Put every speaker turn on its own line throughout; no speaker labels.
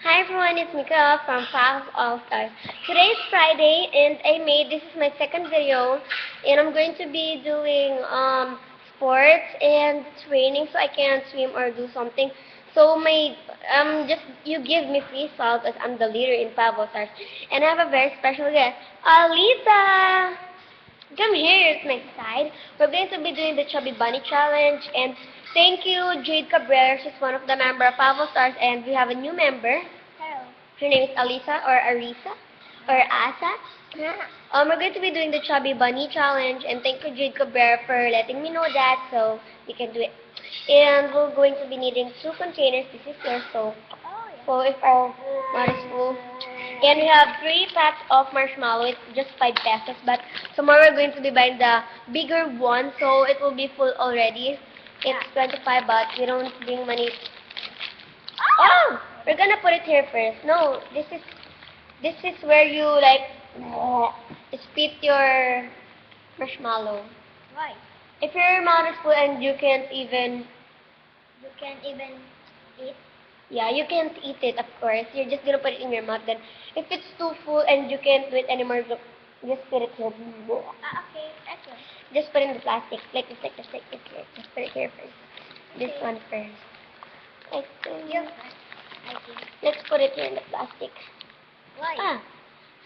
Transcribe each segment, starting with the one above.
Hi everyone, it's Mika from Fast All Stars. Today is Friday and this is my second video and I'm going to be doing sports and training so I can swim or do something. So just you give me free salt as I'm the leader in Five All Stars. And I have a very special guest, Alita. Come here at my side. We're going to be doing the Chubby Bunny Challenge and thank you Jade Cabrera. She's one of the member of Five All Stars and we have a new member.
Hello.
Her name is Alisa or Arisa or Asa. We're going to be doing the Chubby Bunny Challenge, and thank you, Jade Cabrera, for letting me know that, so we can do it. And we're going to be needing 2 containers. This is yours, so if our water is full. And we have 3 packs of marshmallow. It's just 5 pesos, but tomorrow we're going to be buying the bigger one, so it will be full already. It's 25, but we don't bring money. Oh! We're gonna put it here first. No, this is where you like spit your marshmallow.
Why?
If your mouth is full and you can't even
You can't even eat.
you can't eat it, of course. You're just gonna put it in your mouth. Then, if it's too full and you can't do it anymore, just put it here.
Okay, that's it.
Just put it in the plastic, like this, like this, like this. Here. Just put it here first. This
Okay.
one first. Like this.
You. I think.
Let's put it here in the plastic.
Why?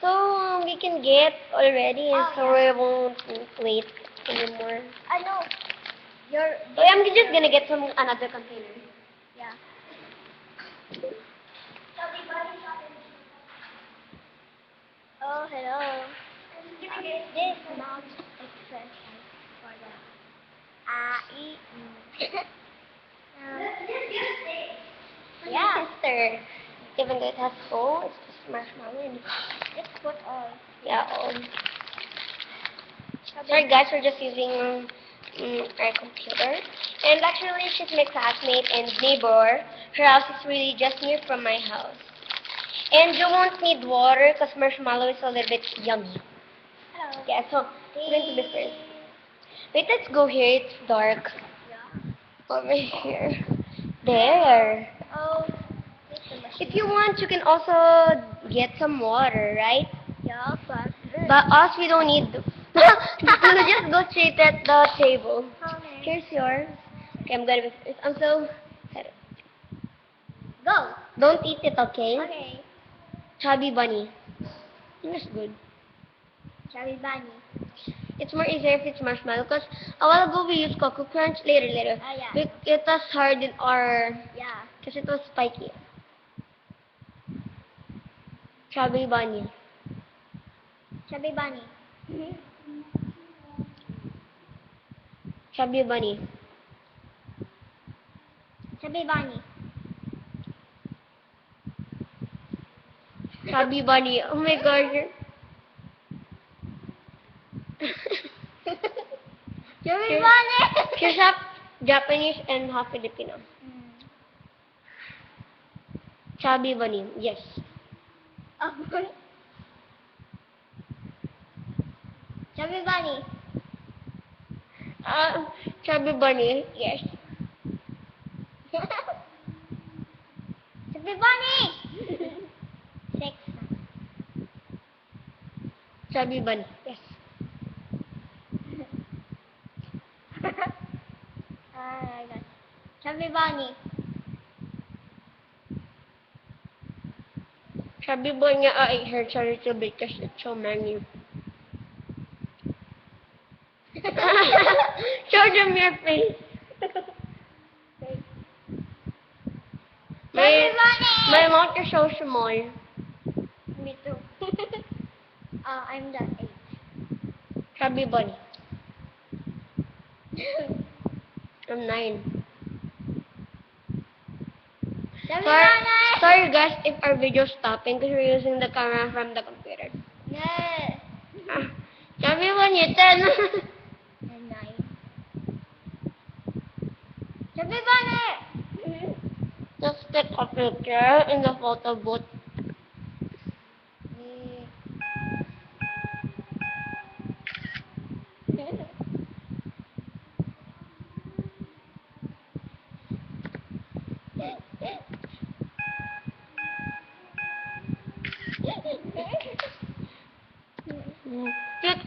So we can get already, and
Oh,
so we won't wait anymore.
I know. You're.
So I'm just gonna get another container.
Yeah. Oh, hello. This not exercise for the
Yeah. Sister, even though it has full, it's just marshmallow. And
Let's put all.
yeah, sorry guys, we're just using our computer. And actually, she's my classmate and neighbor. Her house is really just near from my house. And you won't need water because marshmallow is a little bit yummy.
Hello.
Yeah, so it's going to be first. Wait, let's go here. It's dark.
Yeah.
Over here. There.
Oh, it's the machine.
If you want, you can also get some water, right?
Yeah, but.
But us, we don't need. Just go straight at the table.
Okay.
Here's yours. Okay, I'm gonna be first. I'm so.
Go.
Don't eat it, okay?
Okay.
Chubby bunny. That's good.
Chubby Bunny.
It's more easier if it's marshmallow because a while ago we used Coco Crunch. Later.
Yeah.
It was hard in our.
Yeah.
Because it was spiky. Chubby bunny.
Chubby Bunny.
Chubby bunny.
Chubby Bunny.
Chubby bunny. Oh my gosh.
Chubby Bunny.
She's half Japanese and half Filipino. Chubby bunny. Yes.
Chubby Bunny.
Chubby bunny. Yes.
Chubby Bunny. 6.
Chubby bunny. Yes.
I got Chubby Bunny.
Chubby bunny. I ate her a little bit because it's so many. Show them your face.
Chubby Bunny.
My mouth is so small.
Me too. I'm the 8.
Chubby bunny. I'm 9.
Chubby
Sorry,
Bunny.
sorry guys if our video is stopping because we're using the camera from the computer.
Yeah.
Chubby bunny, 10.
And 9. Chubby Bunny.
Just take a picture in the photo booth.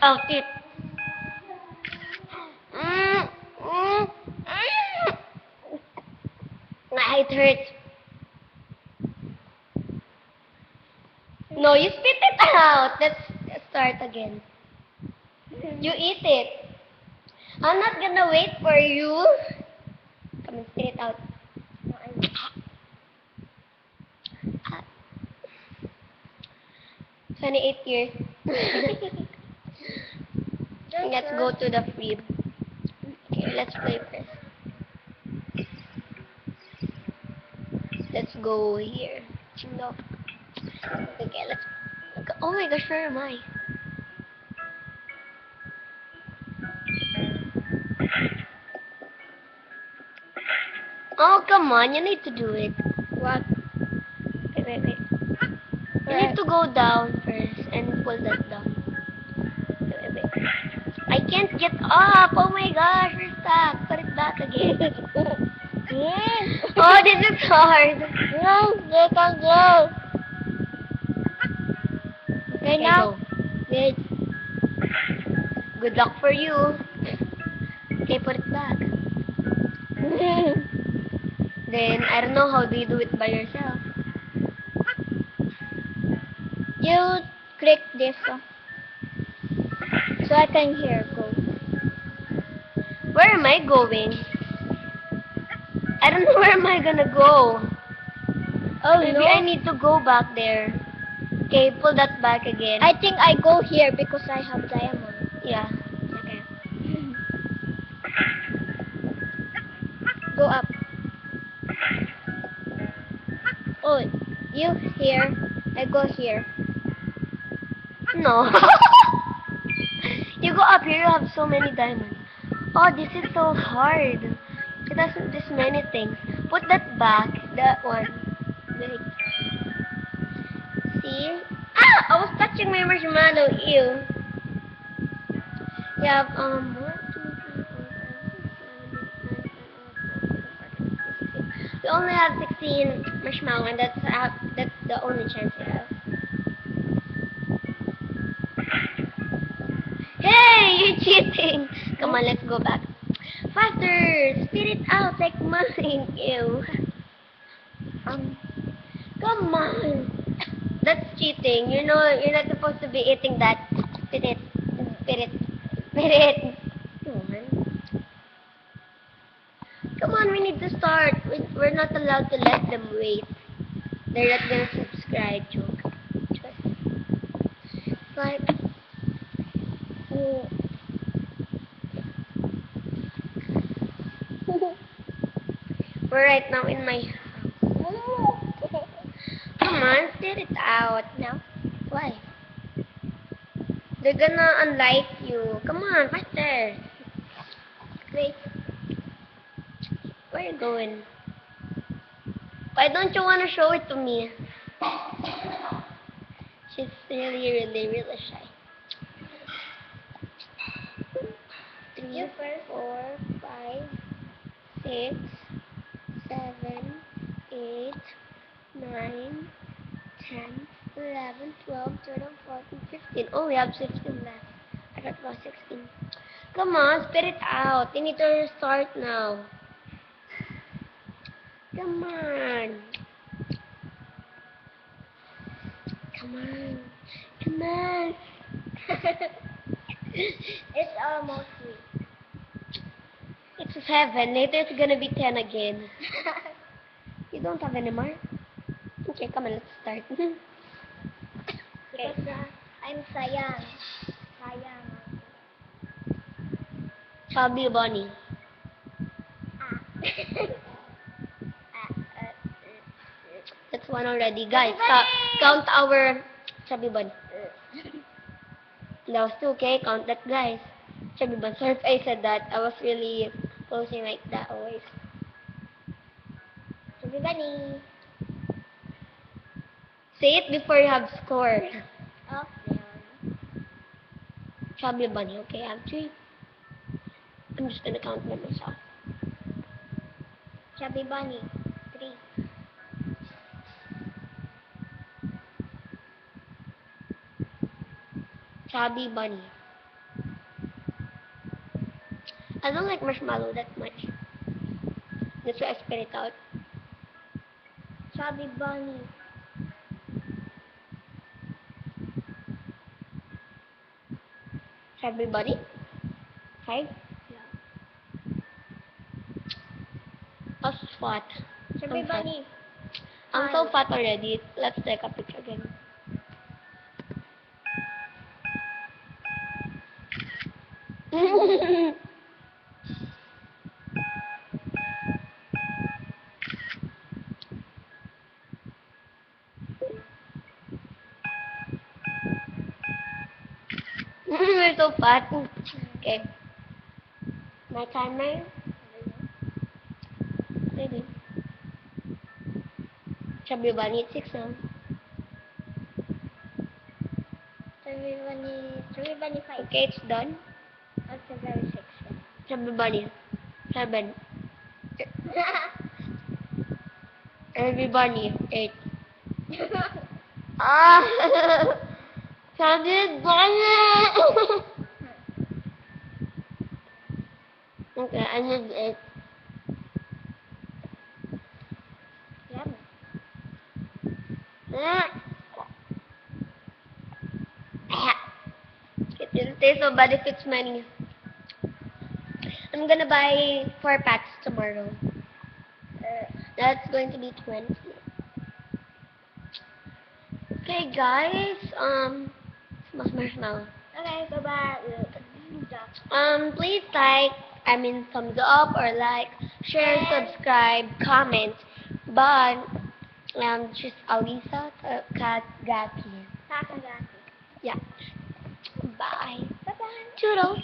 Oh, it. Mm, mm, mm. It hurts. No, you spit it out. Let's start again. You eat it. I'm not gonna wait for you. Come and spit it out.
No, I won't.
Ah, 28 years. Let's go to the free. Okay, let's play first. Let's go here. No. Okay, let's. Oh my gosh, where am I? Oh, come on, you need to do it.
What?
Wait. You need to go down first and pull that down. Wait. I can't get up. Oh my gosh, we're stuck. Put it back again. Oh, this is hard.
No, they can go. Okay,
Okay,
now.
go.
Wait.
Good luck for you. Okay, put it back. Then, I don't know how do you do it by yourself.
You click this so I can hear go.
Where am I going? I don't know where am I gonna go.
Oh
Maybe
no.
I need to go back there. Okay, pull that back again.
I think I go here because I have diamond.
Yeah. Okay.
Go up. Oh, you here. I go here.
No. You go up here, you have so many diamonds. Oh, this is so hard. It has this many things. Put that back. That one. Wait. See? Ah! I was touching my marshmallow. Ew. You have, 1, 2, 3, 4, 5, 6, 7, 8, 9, 10, 11, 12, 13, 14, 15. We only have 16 marshmallow, and that's the only chance we have. Hey, you're cheating. Come on, let's go back. Faster! Spit it out like mine. Ew. Come on. That's cheating. You know, you're not supposed to be eating that. Spit it. Spit it. Spit it. Come on. Come on, we need to start. We're not allowed to let them wait. They're not gonna subscribe, joke. Just like, oh. We're right now in my house. Come on, spit it out.
No.
Why? They're gonna unlike you. Come on, faster.
Wait.
Where are you going? Why don't you want to show it to me? She's really shy. 3,
You first.
4, 5, 6, 7, 8, 9, 10, 11, 12, 13, 14, 15. Oh, we have 16 left. I thought it was 16. Come on, spit it out. You need to restart now. Come on. Come on. Come on.
It's almost 3.
It's 7. Later it's gonna be 10 again. You don't have any more? Okay, come on, let's start.
Because I'm sayang. Sayang.
Chubby Bunny.
Ah.
That's one already. Guys,
Chubby Bunny!
count our Chubby Bunny. That was 2, okay? Count that, guys. Chubby Bunny. Sorry if I said that. I was really closing like that always.
Chubby Bunny.
Say it before you have scored.
Oh, there.
Chubby Bunny. Okay, I have 3. I'm just gonna count by myself.
Chubby Bunny. 3.
Chubby Bunny. I don't like marshmallow that much. That's why I spit it out.
Chubby bunny.
Everybody? Hi.
Yeah.
I'm fat.
Chubby
I'm fat.
bunny.
I'm so fat already. Let's take a picture again. We're so fat. Okay. My timer. Ready. Chubby bunny, it's 6 now.
Chubby bunny 5.
Okay, it's done.
That's a very 6.
Chubby bunny. 7. Chubby bunny, 8. Ah! Chubby bunny! Okay, I need 8.
Yum.
It will taste so bad if it's many. I'm gonna buy 4 packs tomorrow. That's going to be 20. Okay, guys. Mas marshmallow.
Okay, bye-bye.
Please thumbs up or like, share, subscribe, comment. But, just Alisa Kagaki.
Takagaki.
Yeah. Bye.
Bye-bye.
Toodles.